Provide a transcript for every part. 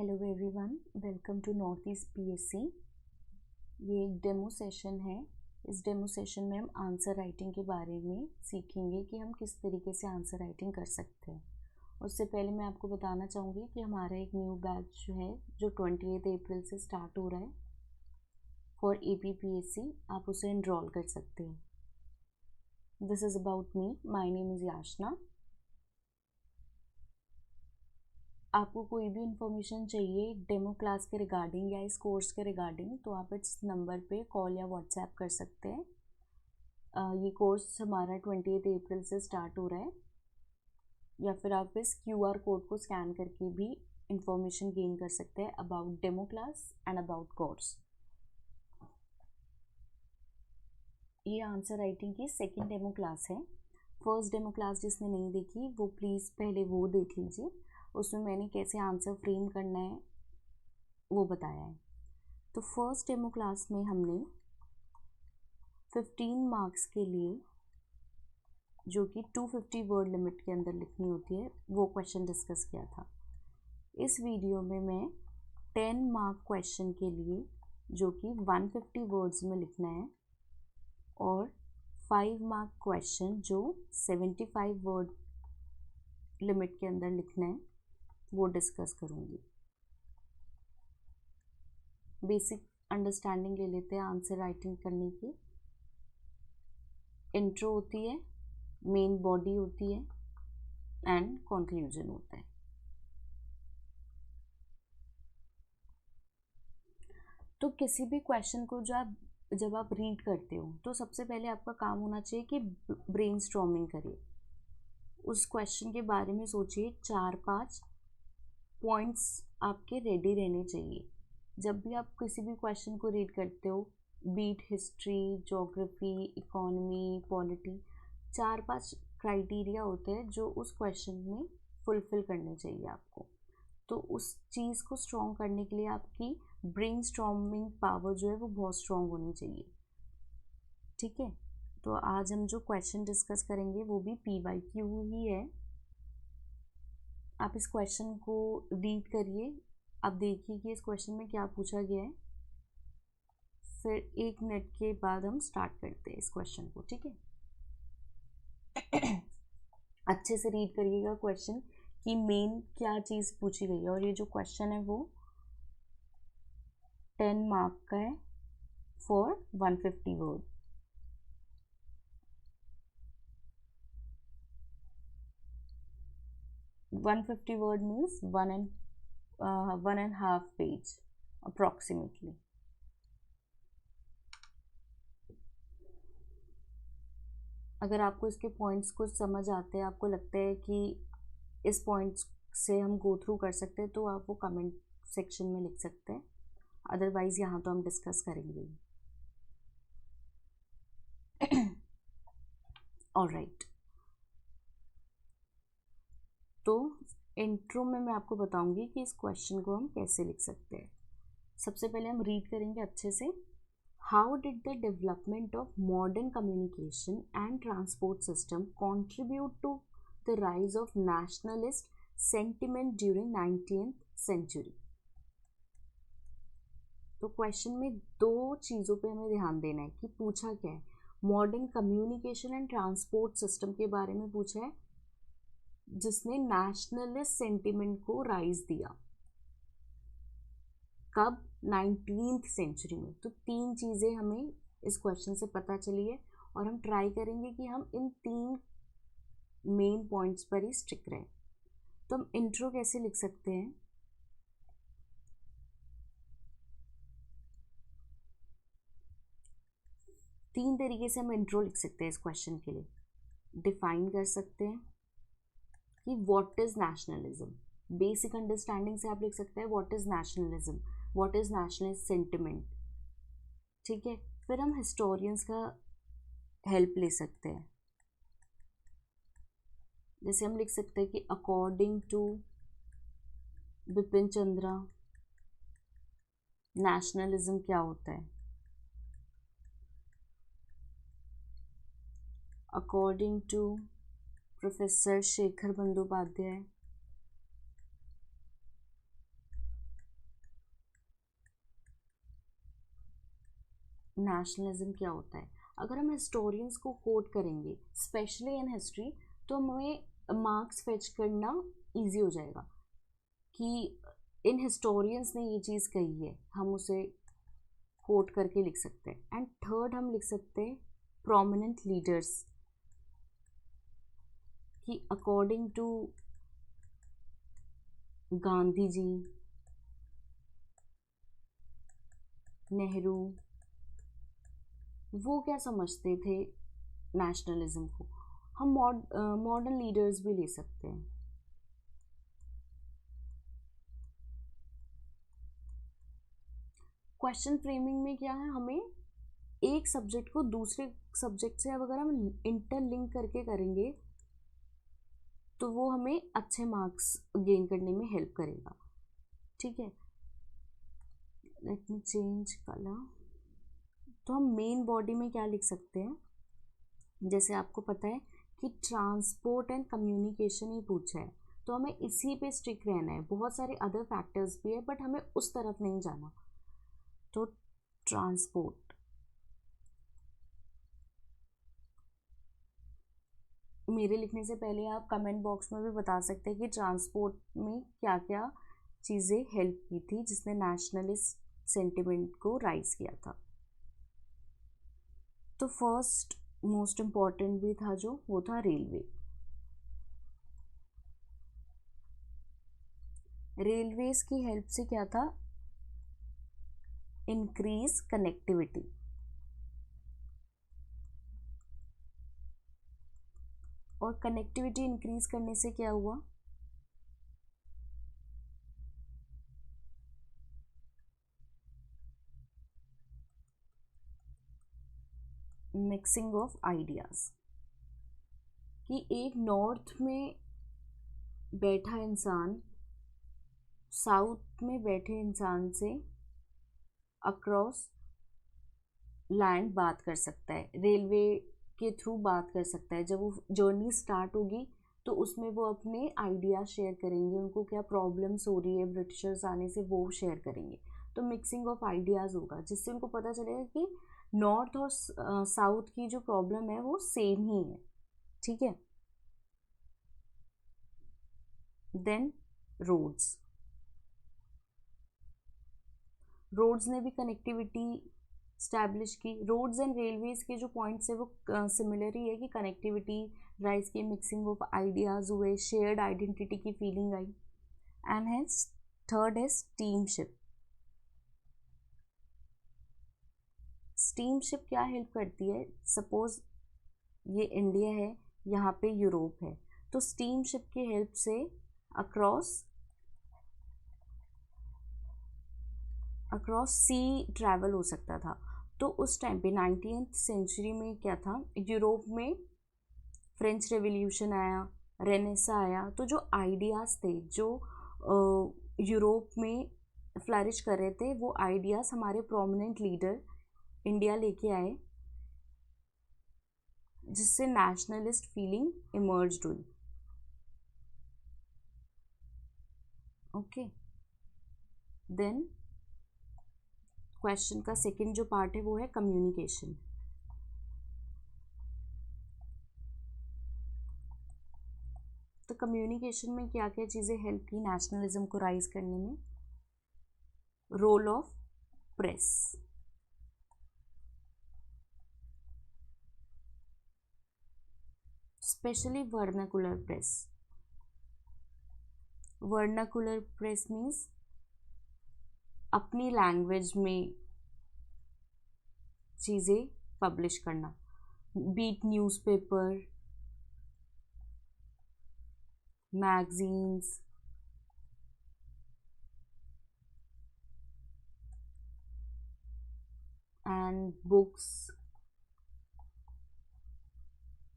Hello everyone, welcome to North East PSC. ये एक demo session है। इस डेमो सेशन में हम आंसर राइटिंग के बारे में सीखेंगे कि हम किस तरीके से आंसर राइटिंग कर सकते हैं। उससे पहले मैं आपको बताना चाहूँगी कि हमारा एक न्यू बैच जो है जो 28 अप्रैल से स्टार्ट हो रहा है फॉर APPSC, आप उसे एनरोल कर सकते हैं। This is about me, my name is Yashna. आपको कोई भी इंफॉर्मेशन चाहिए डेमो क्लास के रिगार्डिंग या इस कोर्स के रिगार्डिंग, तो आप इस नंबर पे कॉल या व्हाट्सएप कर सकते हैं। ये कोर्स हमारा 28 अप्रैल से स्टार्ट हो रहा है, या फिर आप इस QR कोड को स्कैन करके भी इंफॉर्मेशन गेन कर सकते हैं about demo class and about course. ये आंसर राइटिंग की सेकेंड डेमो क्लास है। फर्स्ट डेमो क्लास जिसने नहीं देखी वो प्लीज़ पहले वो देख लीजिए। उसमें मैंने कैसे आंसर फ्रेम करना है वो बताया है। तो फर्स्ट डेमो क्लास में हमने 15 मार्क्स के लिए, जो कि 250 वर्ड लिमिट के अंदर लिखनी होती है, वो क्वेश्चन डिस्कस किया था। इस वीडियो में मैं 10 मार्क क्वेश्चन के लिए, जो कि 150 वर्ड्स में लिखना है, और 5 मार्क क्वेश्चन जो 75 वर्ड लिमिट के अंदर लिखना है, वो डिस्कस करूँगी। बेसिक अंडरस्टैंडिंग ले लेते हैं आंसर राइटिंग करने की। इंट्रो होती है, मेन बॉडी होती है एंड कंक्लूजन होता है। तो किसी भी क्वेश्चन को जब आप रीड करते हो तो सबसे पहले आपका काम होना चाहिए कि ब्रेनस्टॉर्मिंग करिए। उस क्वेश्चन के बारे में सोचिए, 4-5 पॉइंट्स आपके रेडी रहने चाहिए। जब भी आप किसी भी क्वेश्चन को रीड करते हो, be it history, geography, economy, polity, 4-5 criteria होते हैं जो उस क्वेश्चन में फुलफिल करने चाहिए आपको। तो उस चीज़ को स्ट्रॉन्ग करने के लिए आपकी ब्रेनस्टॉर्मिंग पावर जो है वो बहुत स्ट्रॉन्ग होनी चाहिए। ठीक है, तो आज हम जो क्वेश्चन डिस्कस करेंगे वो भी PYQ ही है। आप इस क्वेश्चन को रीड करिए, आप देखिए कि इस क्वेश्चन में क्या पूछा गया है, फिर 1 मिनट के बाद हम स्टार्ट करते हैं इस क्वेश्चन को। ठीक है, अच्छे से रीड करिएगा क्वेश्चन कि मेन क्या चीज़ पूछी गई है। और ये जो क्वेश्चन है वो 10 मार्क का है for 150 word. $150 word means 1.5 page approximately. अगर आपको इसके पॉइंट्स कुछ समझ आते हैं, आपको लगता है कि इस पॉइंट्स से हम गो थ्रू कर सकते हैं, तो आप वो कमेंट सेक्शन में लिख सकते हैं। अदरवाइज यहाँ तो हम डिस्कस करेंगे। ऑलराइट, तो इंट्रो में मैं आपको बताऊंगी कि इस क्वेश्चन को हम कैसे लिख सकते हैं। सबसे पहले हम रीड करेंगे अच्छे से। How did the development of modern communication and transport system contribute to the rise of nationalist sentiment during 19th century. तो क्वेश्चन में 2 चीज़ों पे हमें ध्यान देना है कि पूछा क्या है। Modern communication and transport system के बारे में पूछा है, जिसने नेशनलिस्ट सेंटिमेंट को राइज दिया। कब? 19th सेंचुरी में। तो 3 चीज़ें हमें इस क्वेश्चन से पता चली है, और हम ट्राई करेंगे कि हम इन 3 मेन पॉइंट्स पर ही स्टिक रहें। तो हम इंट्रो कैसे लिख सकते हैं? तीन तरीके से हम इंट्रो लिख सकते हैं इस क्वेश्चन के लिए। डिफाइन कर सकते हैं कि what is nationalism. Basic understanding से आप लिख सकते हैं what is nationalism, what is nationalist sentiment. ठीक है, फिर हम हिस्टोरियंस का हेल्प ले सकते हैं। जैसे हम लिख सकते हैं कि according to Bipin Chandra nationalism क्या होता है। According to professor Shekhar Bandopadhyay nationalism क्या होता है। अगर हम हिस्टोरियंस को कोट करेंगे स्पेशली इन हिस्ट्री, तो हमें मार्क्स फेच करना इजी हो जाएगा कि इन हिस्टोरियंस ने ये चीज़ कही है, हम उसे कोट करके लिख सकते हैं। एंड थर्ड हम लिख सकते हैं प्रोमिनेंट लीडर्स, कि अकॉर्डिंग टू गांधी जी, नेहरू, वो क्या समझते थे नेशनलिज्म को। हम मॉडर्न लीडर्स भी ले सकते हैं। क्वेश्चन फ्रेमिंग में क्या है, हमें एक सब्जेक्ट को दूसरे सब्जेक्ट से अब अगर हम इंटरलिंक करके करेंगे तो वो हमें अच्छे मार्क्स गेन करने में हेल्प करेगा। ठीक है, लेट मी चेंज कलर। तो हम मेन बॉडी में क्या लिख सकते हैं, जैसे आपको पता है कि ट्रांसपोर्ट एंड कम्युनिकेशन ही पूछा है, तो हमें इसी पे स्टिक रहना है। बहुत सारे अदर फैक्टर्स भी है बट हमें उस तरफ नहीं जाना। तो ट्रांसपोर्ट, मेरे लिखने से पहले आप कमेंट बॉक्स में भी बता सकते हैं कि ट्रांसपोर्ट में क्या क्या चीज़ें हेल्प की थी जिसने नेशनलिस्ट सेंटिमेंट को राइज किया था। तो फर्स्ट मोस्ट इम्पॉर्टेंट भी था जो, वो था रेलवे। रेलवेज की हेल्प से क्या था, इंक्रीज कनेक्टिविटी। और कनेक्टिविटी इंक्रीज करने से क्या हुआ, मिक्सिंग ऑफ आइडियाज, कि एक नॉर्थ में बैठा इंसान साउथ में बैठे इंसान से अक्रॉस लैंड बात कर सकता है, रेलवे के थ्रू बात कर सकता है। जब वो जर्नी स्टार्ट होगी तो उसमें वो अपने आइडिया शेयर करेंगे, उनको क्या प्रॉब्लम्स हो रही है ब्रिटिशर्स आने से वो शेयर करेंगे। तो मिक्सिंग ऑफ आइडियाज़ होगा जिससे उनको पता चलेगा कि नॉर्थ और साउथ की जो प्रॉब्लम है वो सेम ही है। ठीक है, देन रोड्स, रोड्स ने भी कनेक्टिविटी स्टैब्लिश की। रोड्स एंड रेलवेज के जो पॉइंट्स है वो सिमिलर ही है कि कनेक्टिविटी राइज की, मिक्सिंग ऑफ आइडियाज़ हुए, शेयर्ड आइडेंटिटी की feeling I. And hence third है स्टीमशिप। स्टीमशिप क्या हेल्प करती है, सपोज ये इंडिया है, यहाँ पे यूरोप है, तो स्टीमशिप की हेल्प से अक्रॉस सी ट्रैवल हो सकता था। तो उस टाइम पे 19th सेंचुरी में क्या था, यूरोप में फ्रेंच रेवोल्यूशन आया, रेनेसा आया, तो जो आइडियाज़ थे जो यूरोप में फ्लरिश कर रहे थे, वो आइडियाज़ हमारे प्रोमिनेंट लीडर इंडिया लेके आए जिससे नेशनलिस्ट फीलिंग इमर्ज हुई। ओके, देन क्वेश्चन का सेकंड जो पार्ट है वो है कम्युनिकेशन। तो कम्युनिकेशन में क्या क्या चीज़ें हेल्प की नेशनलिज्म को राइज करने में, role of press, specially vernacular press. Vernacular press means अपनी लैंग्वेज में चीज़ें पब्लिश करना, be it newspaper, magazines, and books,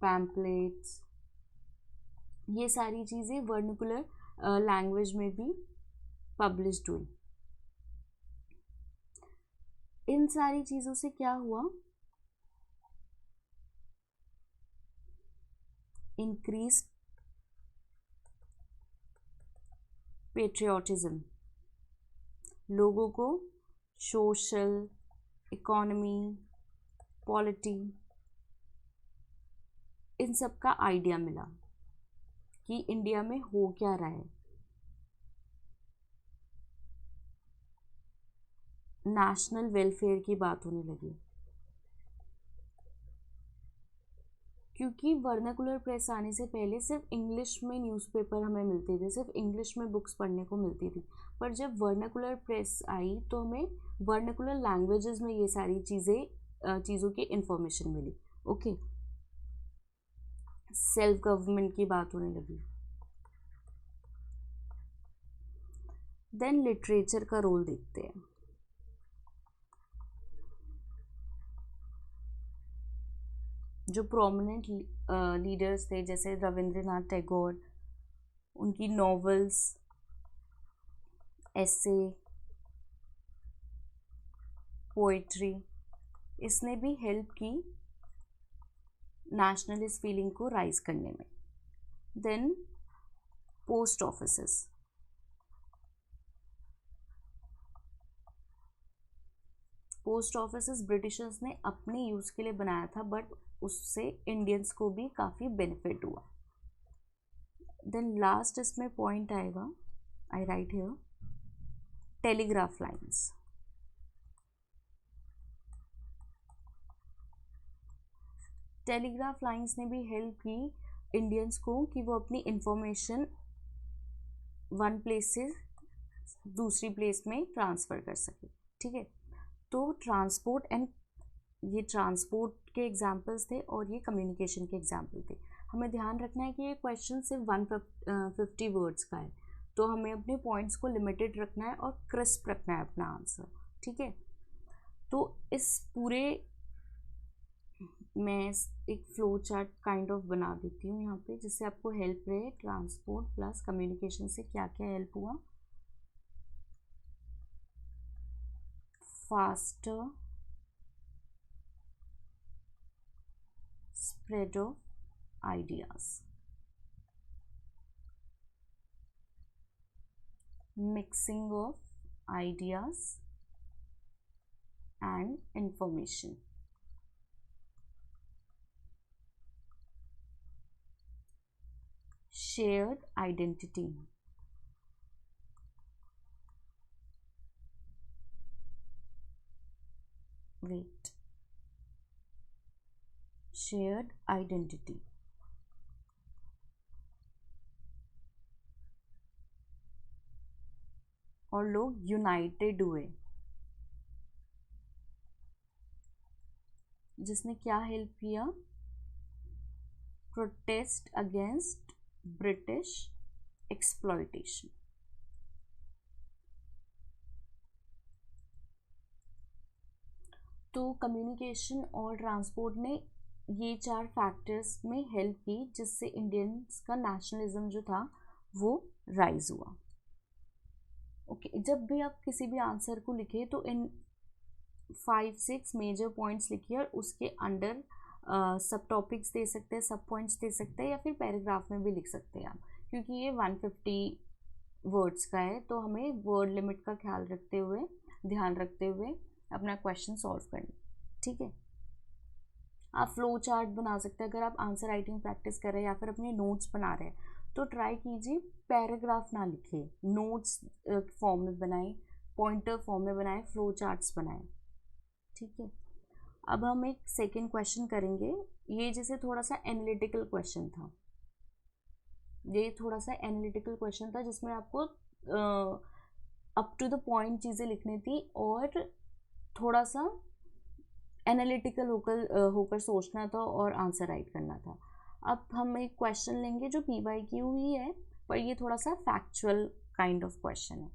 pamphlets, ये सारी चीज़ें वर्नाकुलर लैंग्वेज में भी पब्लिश्ड हुई। इन सारी चीज़ों से क्या हुआ, इंक्रीज पेट्रियोटिज्म, लोगों को सोशल, इकोनॉमी, पॉलिटी, इन सब का आइडिया मिला कि इंडिया में हो क्या रहा है। नेशनल वेलफेयर की बात होने लगी, क्योंकि वर्नाकुलर प्रेस आने से पहले सिर्फ इंग्लिश में न्यूज़पेपर हमें मिलते थे, सिर्फ इंग्लिश में बुक्स पढ़ने को मिलती थी। पर जब वर्नाकुलर प्रेस आई तो हमें वर्नाकुलर लैंग्वेजेस में ये सारी चीज़ों की इंफॉर्मेशन मिली। ओके, सेल्फ गवर्नमेंट की बात होने लगी। देन लिटरेचर का रोल देखते हैं। जो प्रोमिनेंट लीडर्स थे जैसे रविंद्रनाथ टैगोर, उनकी नॉवेल्स, एसे, पोएट्री, इसने भी हेल्प की नेशनलिस्ट फीलिंग को राइज करने में। Then post offices, post offices Britishers ने अपने यूज़ के लिए बनाया था, बट उससे इंडियंस को भी काफ़ी बेनिफिट हुआ। देन लास्ट इसमें पॉइंट आएगा, I right here, telegraph lines. Telegraph lines ने भी हेल्प की इंडियंस को कि वो अपनी इंफॉर्मेशन वन प्लेस से दूसरी प्लेस में ट्रांसफ़र कर सके। ठीक है, तो ट्रांसपोर्ट एंड ये ट्रांसपोर्ट के एग्जांपल्स थे और ये कम्युनिकेशन के एग्जांपल थे। हमें ध्यान रखना है कि ये क्वेश्चन सिर्फ 150 वर्ड्स का है, तो हमें अपने पॉइंट्स को लिमिटेड रखना है और क्रिस्प रखना है अपना आंसर। ठीक है, तो इस पूरे मैं एक फ्लो चार्ट काइंड ऑफ बना देती हूँ यहाँ पे, जिससे आपको हेल्प रहे। ट्रांसपोर्ट प्लस कम्युनिकेशन से क्या क्या हेल्प हुआ। faster spread of ideas, mixing of ideas and information, shared identity, shared identity, और लोग यूनाइटेड हुए, जिसने क्या हेल्प किया, प्रोटेस्ट अगेंस्ट ब्रिटिश एक्सप्लॉयटेशन। तो कम्युनिकेशन और ट्रांसपोर्ट ने ये 4 फैक्टर्स में हेल्प की, जिससे इंडियंस का नेशनलिज्म जो था वो राइज हुआ। ओके, जब भी आप किसी भी आंसर को लिखे तो इन 5-6 मेजर पॉइंट्स लिखिए और उसके अंडर सब टॉपिक्स दे सकते हैं, सब पॉइंट्स दे सकते हैं, या फिर पैराग्राफ में भी लिख सकते हैं आप, क्योंकि ये 150 वर्ड्स का है, तो हमें वर्ड लिमिट का ख्याल रखते हुए, ध्यान रखते हुए अपना क्वेश्चन सॉल्व करना। ठीक है, आप फ्लो चार्ट बना सकते हैं। अगर आप आंसर राइटिंग प्रैक्टिस कर रहे हैं या फिर अपने नोट्स बना रहे हैं तो ट्राई कीजिए पैराग्राफ ना लिखे, नोट्स फॉर्म में बनाए, पॉइंटर फॉर्म में बनाए, फ्लो चार्ट्स बनाए। ठीक है, अब हम एक सेकेंड क्वेश्चन करेंगे। ये जैसे थोड़ा सा एनालिटिकल क्वेश्चन था, ये थोड़ा सा एनालिटिकल क्वेश्चन था जिसमें आपको अप टू द पॉइंट चीज़ें लिखनी थी और थोड़ा सा एनालिटिकल होकर सोचना था और आंसर राइट करना था। अब हम एक क्वेश्चन लेंगे जो PYQ ही है, पर ये थोड़ा सा फैक्चुअल काइंड ऑफ क्वेश्चन है।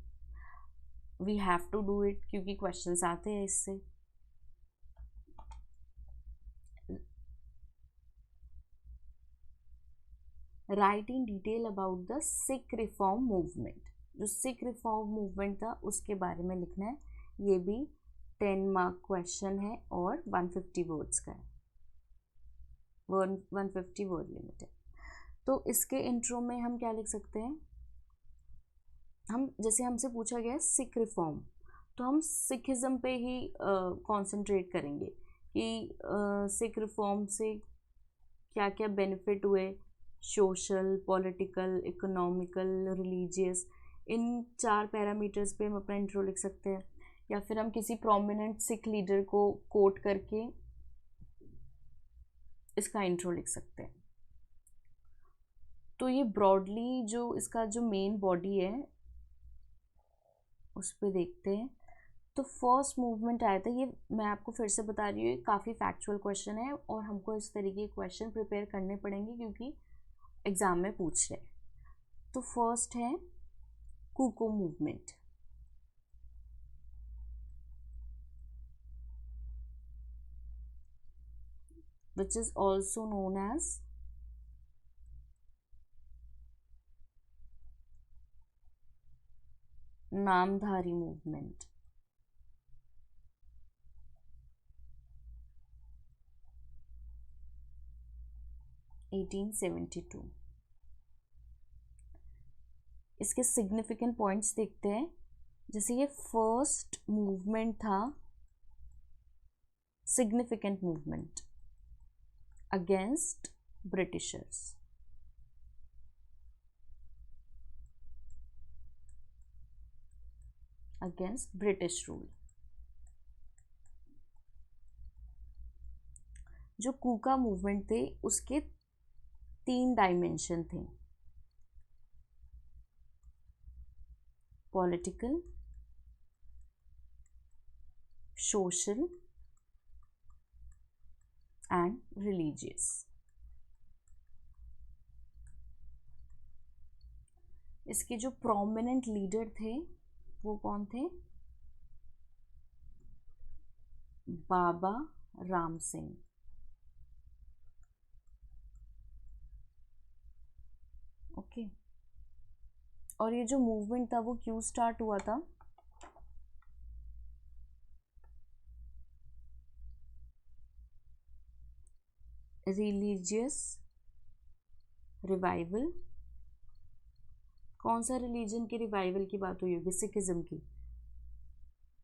We have to do it क्योंकि क्वेश्चंस आते हैं इससे। Right in detail about the Sikh reform movement. जो सिख रिफॉर्म मूवमेंट था उसके बारे में लिखना है। ये भी 10 मार्क क्वेश्चन है और 150 वर्ड्स का है, 150 वर्ड लिमिट है। तो इसके इंट्रो में हम क्या लिख सकते हैं, हम जैसे हमसे पूछा गया है सिख रिफॉर्म, तो हम सिखिज़म पे ही कॉन्सेंट्रेट करेंगे कि सिख रिफॉर्म से क्या क्या बेनिफिट हुए, सोशल, पॉलिटिकल, इकोनॉमिकल, रिलीजियस, इन 4 पैरामीटर्स पे हम अपना इंट्रो लिख सकते हैं। या फिर हम किसी प्रोमिनेंट सिख लीडर को कोट करके इसका इंट्रो लिख सकते हैं। तो ये ब्रॉडली जो इसका जो मेन बॉडी है उस पर देखते हैं। तो फर्स्ट मूवमेंट आया था, ये मैं आपको फिर से बता रही हूँ, काफ़ी फैक्चुअल क्वेश्चन है और हमको इस तरीके के क्वेश्चन प्रिपेयर करने पड़ेंगे क्योंकि एग्ज़ाम में पूछ रहे हैं। तो फर्स्ट है Kuka movement, which is also known as Namdhari movement. (1872). इसके सिग्निफिकेंट पॉइंट्स देखते हैं। जैसे ये फर्स्ट मूवमेंट था, significant movement against Britishers, against British rule. जो कूका मूवमेंट थे उसके 3 डायमेंशन थे, पॉलिटिकल, सोशल एंड रिलीजियस। इसके जो प्रोमिनेंट लीडर थे वो कौन थे? बाबा राम सिंह। ओके, और ये जो मूवमेंट था वो क्यों स्टार्ट हुआ था? Religious revival. कौन सा रिलीजन के रिवाइवल की बात हुई होगी? सिखिज्म की।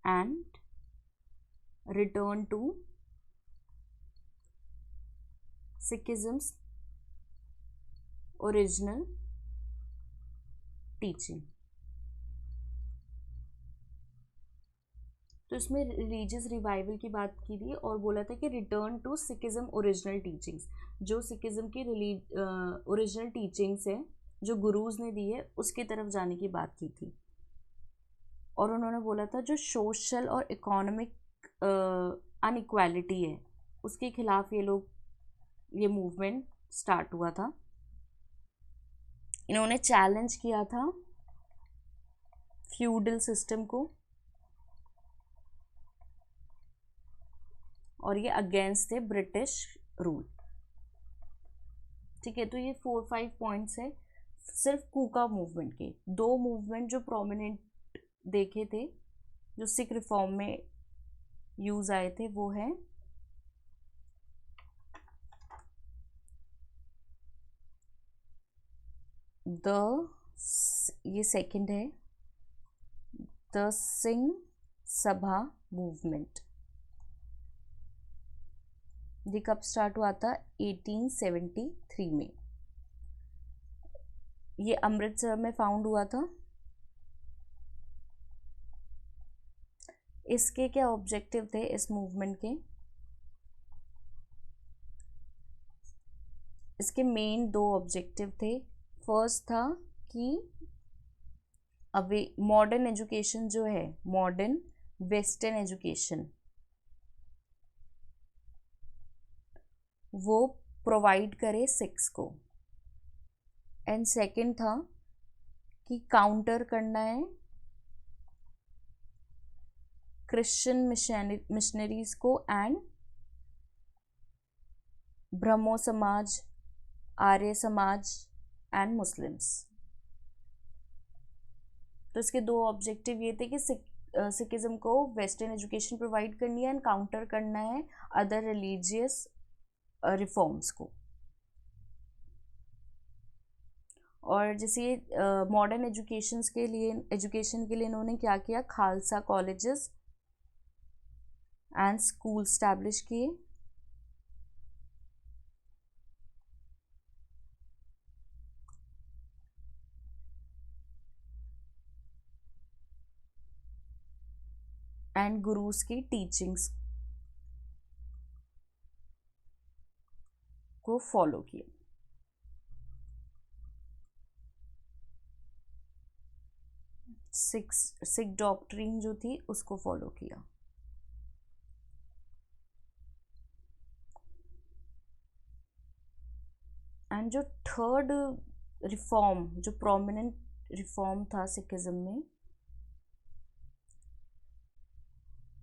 And return to Sikhism's original teaching. तो इसमें रिलीजियस रिवाइवल की बात की थी और बोला था कि return to Sikhism original teachings, जो सिखिज्म की ओरिजिनल टीचिंग्स है जो गुरुज ने दी है उसकी तरफ जाने की बात की थी। और उन्होंने बोला था जो सोशल और इकोनॉमिक अनइक्वालिटी है उसके खिलाफ ये मूवमेंट स्टार्ट हुआ था। इन्होंने चैलेंज किया था फ्यूडल सिस्टम को और ये अगेंस्ट थे ब्रिटिश रूल। ठीक है, तो ये 4-5 पॉइंट्स है सिर्फ कूका मूवमेंट के। 2 मूवमेंट जो प्रोमिनेंट देखे थे जो सिख रिफॉर्म में यूज आए थे वो है ये सेकंड है द सिंह सभा मूवमेंट। ये कब स्टार्ट हुआ था? 1873 में। ये अमृतसर में फाउंड हुआ था। इसके क्या ऑब्जेक्टिव थे इस मूवमेंट के? इसके मेन 2 ऑब्जेक्टिव थे। फर्स्ट था कि अवे मॉडर्न एजुकेशन जो है, मॉडर्न वेस्टर्न एजुकेशन वो प्रोवाइड करे सिक्स को। एंड सेकंड था कि काउंटर करना है क्रिश्चियन मिशनरीज को एंड ब्रह्मो समाज, आर्य समाज एंड मुस्लिम्स। तो इसके 2 ऑब्जेक्टिव ये थे कि सिखिज्म को वेस्टर्न एजुकेशन प्रोवाइड करनी है एंड काउंटर करना है अदर रिलीजियस रिफॉर्म्स को। और जैसे मॉडर्न एजुकेशन के लिए इन्होंने क्या किया? Khalsa colleges and school establish किए। एंड गुरुज की टीचिंग्स को फॉलो किया। सिख डॉक्ट्रिन जो थी उसको फॉलो किया। एंड जो थर्ड रिफॉर्म, जो प्रोमिनेंट रिफॉर्म था सिखिज्म में,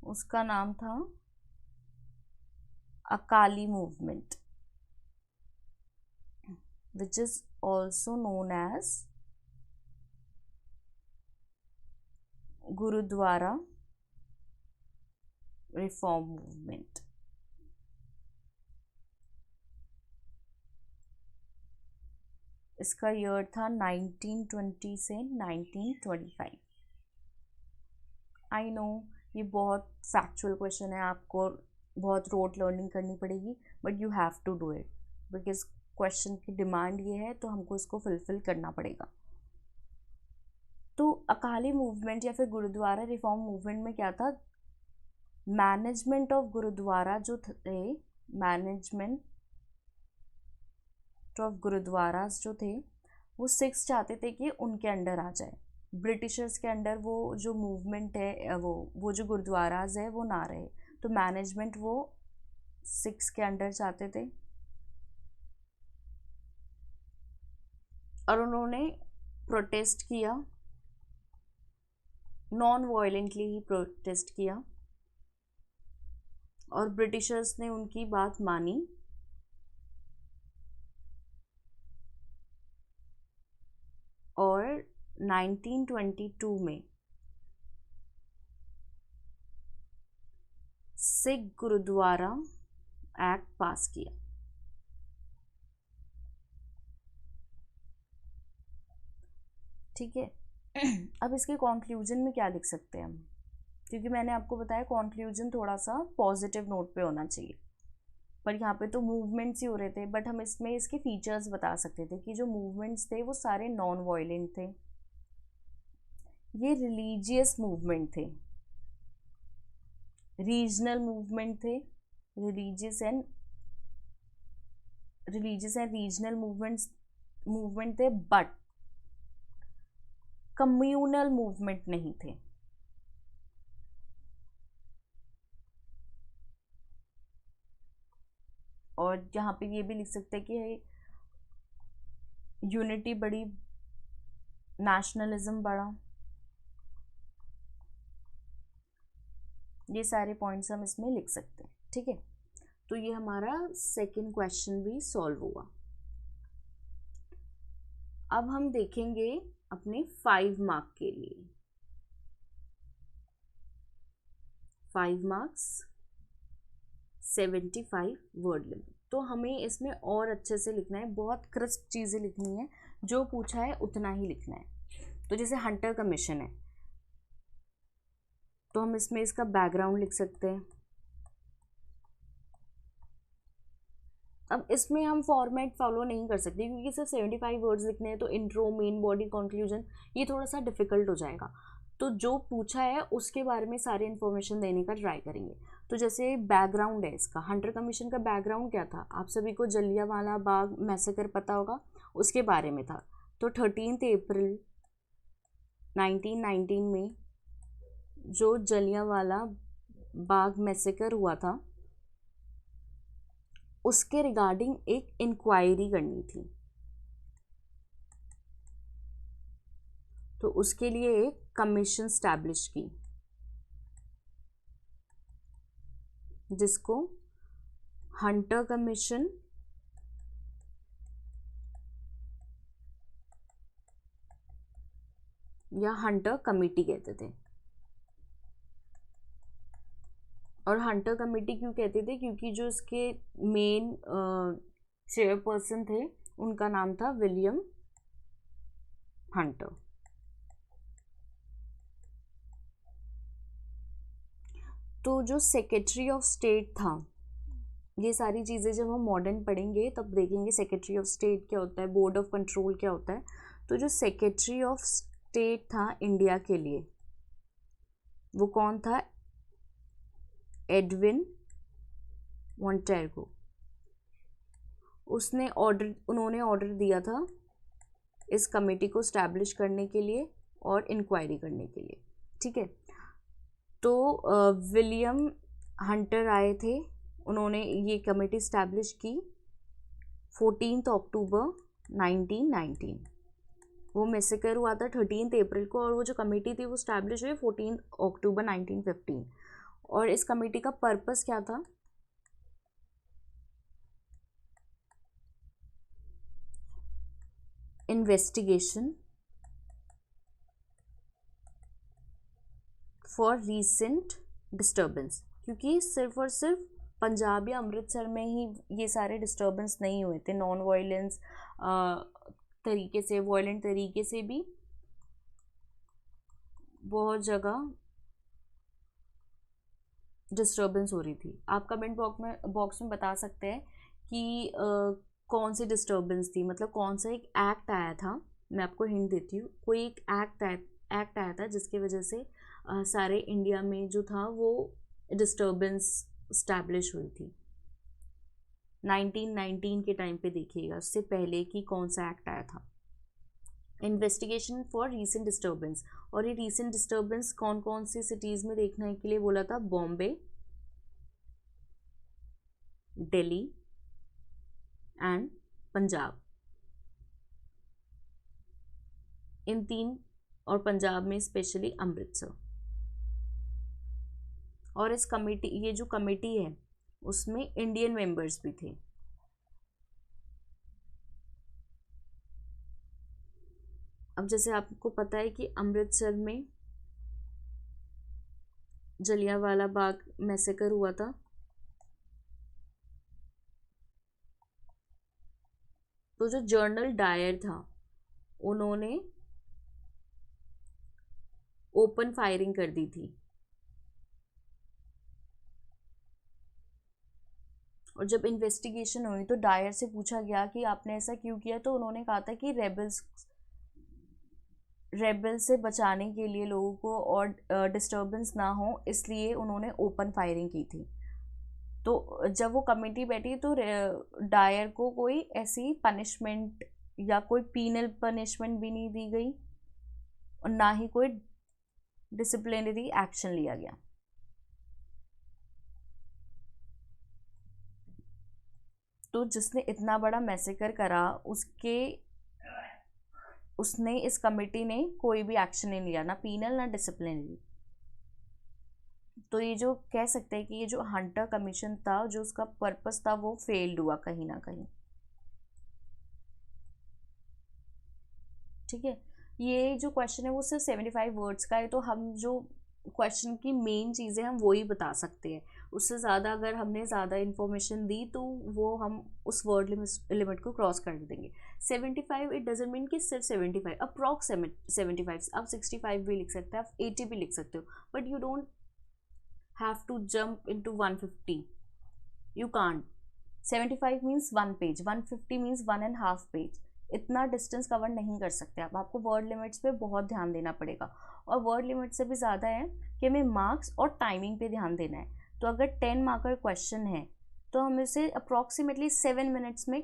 उसका नाम था Akali movement, which is also known as gurdwara reform movement. इसका ईयर था 1920 से 1925। आई नो ये बहुत फैक्चुअल क्वेश्चन है, आपको बहुत रोट लर्निंग करनी पड़ेगी, but you have to do it because question की डिमांड ये है, तो हमको इसको फुलफिल करना पड़ेगा। तो अकाली मूवमेंट या फिर गुरुद्वारा रिफॉर्म मूवमेंट में क्या था, मैनेजमेंट ऑफ गुरुद्वारा जो थे, मैनेजमेंट ऑफ गुरुद्वारास जो थे वो सिख्स चाहते थे कि उनके अंडर आ जाए। ब्रिटिशर्स के अंडर वो जो मूवमेंट है, वो जो गुरुद्वारास है वो ना रहे, तो मैनेजमेंट वो सिख्स के अंडर चाहते थे। और उन्होंने प्रोटेस्ट किया, नॉन वायलेंटली ही प्रोटेस्ट किया, और ब्रिटिशर्स ने उनकी बात मानी और 1922 में सिख गुरुद्वारा एक्ट पास किया। ठीक है। अब इसके कंक्लूजन में क्या लिख सकते हैं हम, क्योंकि मैंने आपको बताया कंक्लूजन थोड़ा सा पॉजिटिव नोट पे होना चाहिए, पर यहाँ पे तो मूवमेंट्स ही हो रहे थे, बट हम इसमें इसके फीचर्स बता सकते थे कि जो मूवमेंट्स थे वो सारे नॉन वायलेंट थे, ये रिलीजियस मूवमेंट थे, रीजनल मूवमेंट थे, रिलीजियस एंड रीजनल मूवमेंट थे, बट कम्युनल मूवमेंट नहीं थे। और यहाँ पे ये भी लिख सकते हैं कि यूनिटी बढ़ी, नेशनलिज्म बढ़ा, ये सारे पॉइंट्स हम इसमें लिख सकते हैं। ठीक है, तो ये हमारा सेकंड क्वेश्चन भी सॉल्व हुआ। अब हम देखेंगे अपने 5 मार्क के लिए, 5 मार्क्स 75 वर्ड लिमिट। तो हमें इसमें और अच्छे से लिखना है, बहुत क्रिस्प चीज़ें लिखनी है, जो पूछा है उतना ही लिखना है। तो जैसे हंटर कमीशन है, तो हम इसमें इसका बैकग्राउंड लिख सकते हैं। अब इसमें हम फॉर्मेट फॉलो नहीं कर सकते क्योंकि सिर्फ 75 वर्ड्स लिखने हैं, तो इंट्रो, मेन बॉडी, कंक्लूजन, ये थोड़ा सा डिफिकल्ट हो जाएगा। तो जो पूछा है उसके बारे में सारी इन्फॉर्मेशन देने का ट्राई करेंगे। तो जैसे बैकग्राउंड है इसका, हंटर कमीशन का बैकग्राउंड क्या था, आप सभी को जलियांवाला बाग मैसेकर पता होगा, उसके बारे में था। तो 13 अप्रैल 1919 में जो जलियांवाला बाग मैसेकर हुआ था, उसके रिगार्डिंग एक इंक्वायरी करनी थी। तो उसके लिए एक कमीशन स्टैब्लिश की, जिसको हंटर कमीशन या हंटर कमेटी कहते थे। और हंटर कमेटी क्यों कहते थे, क्योंकि जो इसके मेन चेयरपर्सन थे उनका नाम था विलियम हंटर। तो जो सेक्रेटरी ऑफ स्टेट था, ये सारी चीज़ें जब हम मॉडर्न पढ़ेंगे तब देखेंगे सेक्रेटरी ऑफ स्टेट क्या होता है, बोर्ड ऑफ कंट्रोल क्या होता है। तो जो सेक्रेटरी ऑफ स्टेट था इंडिया के लिए, वो कौन था? एडविन मॉन्टेगो। उन्होंने ऑर्डर दिया था इस कमेटी को स्टैब्लिश करने के लिए और इंक्वायरी करने के लिए। ठीक है, तो विलियम हंटर आए थे, उन्होंने ये कमेटी स्टैब्लिश की 14 अक्टूबर 1919। वो मैसेकर हुआ था 13 अप्रैल को, और वो जो कमेटी थी वो स्टैब्लिश हुई 14 अक्टूबर 1915। और इस कमेटी का पर्पस क्या था? इन्वेस्टिगेशन फॉर रीसेंट डिस्टर्बेंस, क्योंकि सिर्फ और सिर्फ पंजाब या अमृतसर में ही ये सारे डिस्टर्बेंस नहीं हुए थे, नॉन वायलेंस तरीके से, वायलेंट तरीके से भी बहुत जगह डिस्टर्बेंस हो रही थी। आप कमेंट बॉक्स में बता सकते हैं कि कौन सी डिस्टर्बेंस थी, मतलब कौन सा एक एक्ट आया था। मैं आपको हिंट देती हूँ, कोई एक एक्ट आया था जिसकी वजह से सारे इंडिया में जो था वो डिस्टर्बेंस स्टैब्लिश हुई थी। 1919 के टाइम पे देखिएगा, उससे पहले कि कौन सा एक्ट आया था। इन्वेस्टिगेशन फॉर रीसेंट डिस्टर्बेंस, और ये रीसेंट डिस्टर्बेंस कौन कौन सी सिटीज़ में देखने के लिए बोला था? बॉम्बे, दिल्ली एंड पंजाब, इन तीन, और पंजाब में स्पेशली अमृतसर। और इस कमेटी, ये जो कमेटी है उसमें इंडियन मेंबर्स भी थे। अब जैसे आपको पता है कि अमृतसर में जलियांवाला बाग मैसेकर हुआ था, तो जो जनरल डायर था उन्होंने ओपन फायरिंग कर दी थी। और जब इन्वेस्टिगेशन हुई तो डायर से पूछा गया कि आपने ऐसा क्यों किया, तो उन्होंने कहा था कि रेबल से बचाने के लिए, लोगों को और डिस्टर्बेंस ना हो, इसलिए उन्होंने ओपन फायरिंग की थी। तो जब वो कमेटी बैठी तो डायर को कोई ऐसी पनिशमेंट या कोई पीनल पनिशमेंट भी नहीं दी गई, और ना ही कोई डिसिप्लिनरी एक्शन लिया गया। तो जिसने इतना बड़ा मैसेकर करा उसने इस कमेटी ने कोई भी एक्शन नहीं लिया, ना पीनल ना डिसिप्लिनरी। तो ये जो कह सकते हैं कि ये जो हंटर कमीशन था, जो उसका पर्पस था, वो फेल्ड हुआ कहीं ना कहीं। ठीक है, ये जो क्वेश्चन है वो सिर्फ 75 वर्ड्स का है, तो हम जो क्वेश्चन की मेन चीज़ें हम वो ही बता सकते हैं। उससे ज़्यादा अगर हमने ज़्यादा इन्फॉर्मेशन दी तो वो हम उस वर्ड लिमिट को क्रॉस कर देंगे। 75 इट डजेंट मीन कि सिर्फ 75, अप्रॉक्स 75, आप 65 भी लिख सकते हैं, आप 80 भी लिख सकते हो, but you don't have to jump into 150, you can't. 75 means 1 page, 150 means 1.5 page, इतना डिस्टेंस कवर नहीं कर सकते आप। आपको वर्ड लिमिट्स पे बहुत ध्यान देना पड़ेगा, और वर्ड लिमिट से भी ज़्यादा है कि हमें मार्क्स और टाइमिंग पे ध्यान देना है। तो अगर 10 मार्कर क्वेश्चन है तो हमें उसे अप्रॉक्सीमेटली 7 मिनट्स में,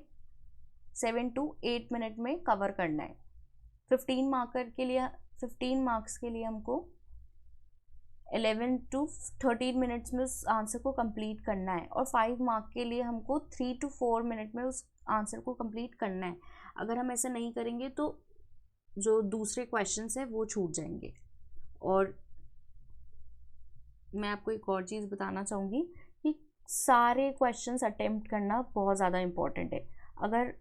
7 to 8 मिनट में कवर करना है। 15 मार्कर के लिए, 15 मार्क्स के लिए हमको 11 to 13 मिनट्स में उस आंसर को कंप्लीट करना है, और 5 मार्क के लिए हमको 3 to 4 मिनट में उस आंसर को कंप्लीट करना है। अगर हम ऐसा नहीं करेंगे तो जो दूसरे क्वेश्चंस हैं वो छूट जाएंगे। और मैं आपको एक और चीज़ बताना चाहूँगी कि सारे क्वेश्चंस अटेम्प्ट करना बहुत ज़्यादा इम्पॉर्टेंट है। अगर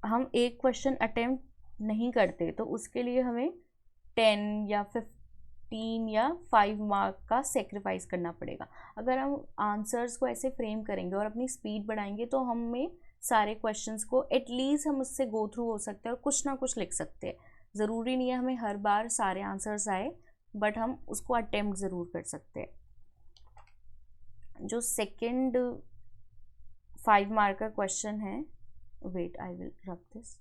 हम एक क्वेश्चन अटेम्प्ट नहीं करते तो उसके लिए हमें 10 या 15 या 5 मार्क का सेक्रीफाइस करना पड़ेगा। अगर हम आंसर्स को ऐसे फ्रेम करेंगे और अपनी स्पीड बढ़ाएंगे तो हमें सारे क्वेश्चंस को एटलीस्ट हम उससे गो थ्रू हो सकते हैं और कुछ ना कुछ लिख सकते हैं। ज़रूरी नहीं है हमें हर बार सारे आंसर्स आए, बट हम उसको अटेम्प्ट ज़रूर कर सकते हैं। जो सेकंड 5 मार्क का क्वेश्चन है, wait I will rub this.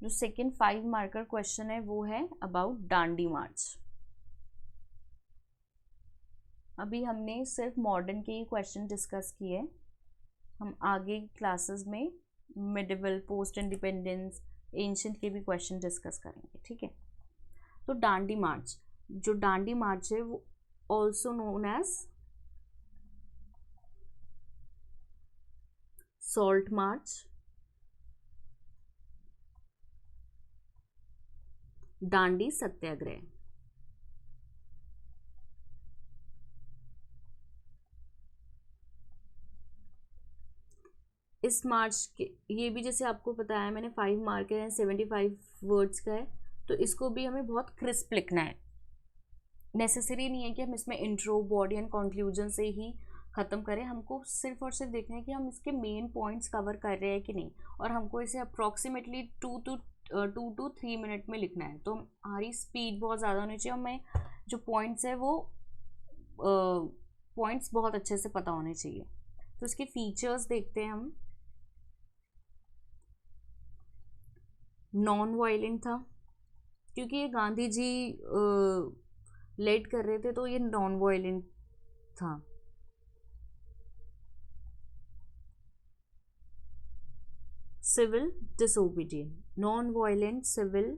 जो सेकंड 5 मार्कर क्वेश्चन है वो है अबाउट डांडी मार्च। अभी हमने सिर्फ मॉडर्न के ही क्वेश्चन डिस्कस किए, हम आगे क्लासेस में मिडिवल, पोस्ट इंडिपेंडेंस, एंशिएंट के भी क्वेश्चन डिस्कस करेंगे, ठीक है। तो डांडी मार्च, जो डांडी मार्च है वो also known as salt march, Dandi satyagraha. इस मार्च के, ये भी जैसे आपको पता है मैंने 5 मार्क है, 75 वर्ड्स का है, तो इसको भी हमें बहुत क्रिस्प लिखना है। नेसेसरी नहीं है कि हम इसमें इंट्रो, बॉडी एंड कंक्लूजन से ही ख़त्म करें, हमको सिर्फ और सिर्फ देखना है कि हम इसके मेन पॉइंट्स कवर कर रहे हैं कि नहीं, और हमको इसे अप्रॉक्सीमेटली 2 to 3 मिनट में लिखना है। तो हमारी स्पीड बहुत ज़्यादा होनी चाहिए, हमें जो पॉइंट्स है वो पॉइंट्स बहुत अच्छे से पता होने चाहिए। तो इसके फीचर्स देखते हैं हम। नॉन वायलेंट था, क्योंकि ये गांधी जी लेड कर रहे थे, तो ये नॉन वायलेंट था। Civil disobedient, non violent civil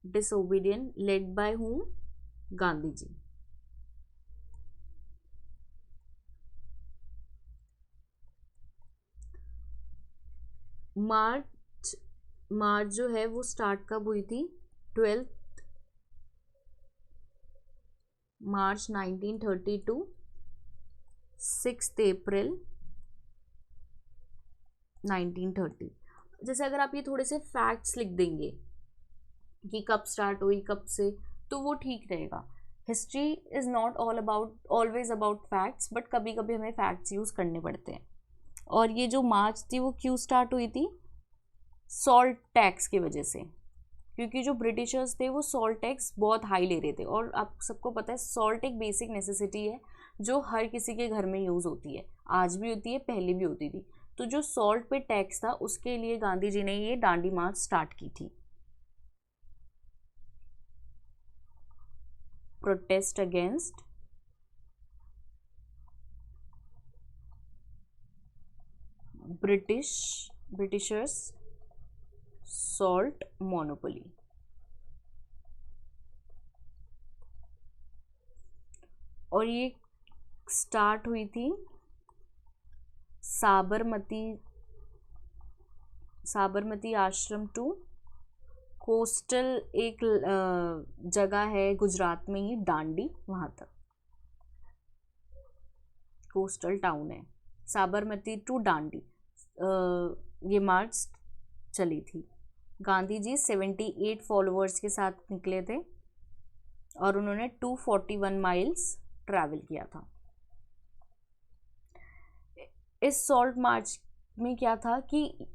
disobedient, led by whom? Gandhi ji. March जो है वो स्टार्ट कब हुई थी? 12 मार्च 1932, 6 अप्रैल 1930। जैसे अगर आप ये थोड़े से फैक्ट्स लिख देंगे कि कब स्टार्ट हुई, कब से, तो वो ठीक रहेगा। History is not always about facts, but कभी कभी हमें फैक्ट्स यूज़ करने पड़ते हैं। और ये जो मार्च थी वो क्यों स्टार्ट हुई थी? सॉल्ट टैक्स की वजह से, क्योंकि जो ब्रिटिशर्स थे वो सॉल्ट टैक्स बहुत हाई ले रहे थे, और आप सबको पता है सॉल्ट एक बेसिक नेसेसिटी है जो हर किसी के घर में यूज़ होती है, आज भी होती है, पहले भी होती थी। तो जो सॉल्ट पे टैक्स था उसके लिए गांधी जी ने ये डांडी मार्च स्टार्ट की थी। Protest against Britishers salt monopoly. और ये स्टार्ट हुई थी साबरमती आश्रम टू कोस्टल, एक जगह है गुजरात में ही, दांडी, वहाँ तक कोस्टल टाउन है, साबरमती टू दांडी ये मार्च चली थी। गांधी जी 78 फॉलोअर्स के साथ निकले थे और उन्होंने 241 माइल्स ट्रैवल किया था। इस सॉल्ट मार्च में क्या था कि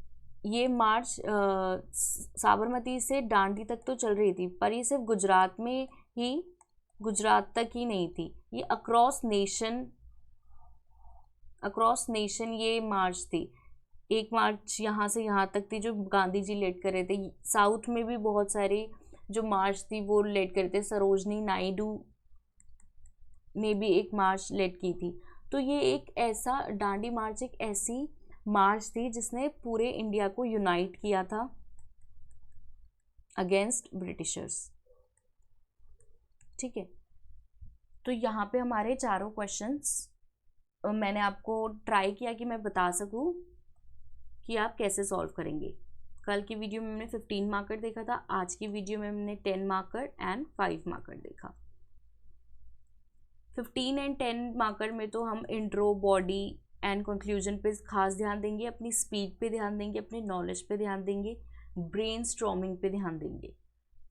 ये मार्च साबरमती से दांडी तक तो चल रही थी, पर ये सिर्फ गुजरात तक ही नहीं थी, ये अक्रॉस नेशन ये मार्च थी। एक मार्च यहाँ से यहाँ तक थी जो गांधी जी लेड कर रहे थे। साउथ में भी बहुत सारी जो मार्च थी वो लेड कर रहे थे, सरोजनी नायडू ने भी एक मार्च लेड की थी। तो ये एक ऐसा डांडी मार्च एक ऐसी मार्च थी जिसने पूरे इंडिया को यूनाइट किया था अगेंस्ट ब्रिटिशर्स, ठीक है। तो यहाँ पे हमारे चारों क्वेश्चंस मैंने आपको ट्राई किया कि मैं बता सकूँ कि आप कैसे सॉल्व करेंगे। कल की वीडियो में हमने 15 मार्कर देखा था, आज की वीडियो में हमने 10 मार्कर एंड 5 मार्कर देखा। 15 एंड 10 मार्कर में तो हम इंट्रो, बॉडी एंड कंक्लूजन पे खास ध्यान देंगे, अपनी स्पीड पे ध्यान देंगे, अपने नॉलेज पे ध्यान देंगे, ब्रेन स्टॉर्मिंग पे ध्यान देंगे।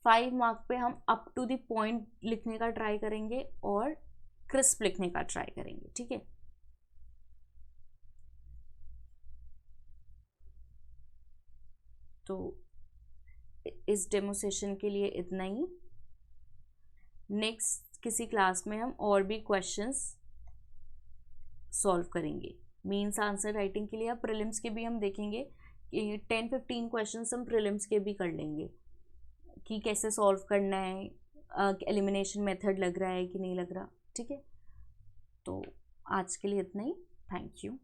5 मार्क पे हम अप टू द पॉइंट लिखने का ट्राई करेंगे और क्रिस्प लिखने का ट्राई करेंगे, ठीक है। तो इस डेमो सेशन के लिए इतना ही। नेक्स्ट किसी क्लास में हम और भी क्वेश्चंस सॉल्व करेंगे। मीन्स आंसर राइटिंग के लिए अब प्रीलिम्स के भी हम देखेंगे कि 10-15 क्वेश्चंस हम प्रीलिम्स के भी कर लेंगे कि कैसे सॉल्व करना है, एलिमिनेशन मेथड लग रहा है कि नहीं लग रहा। ठीक है, तो आज के लिए इतना ही। Thank you.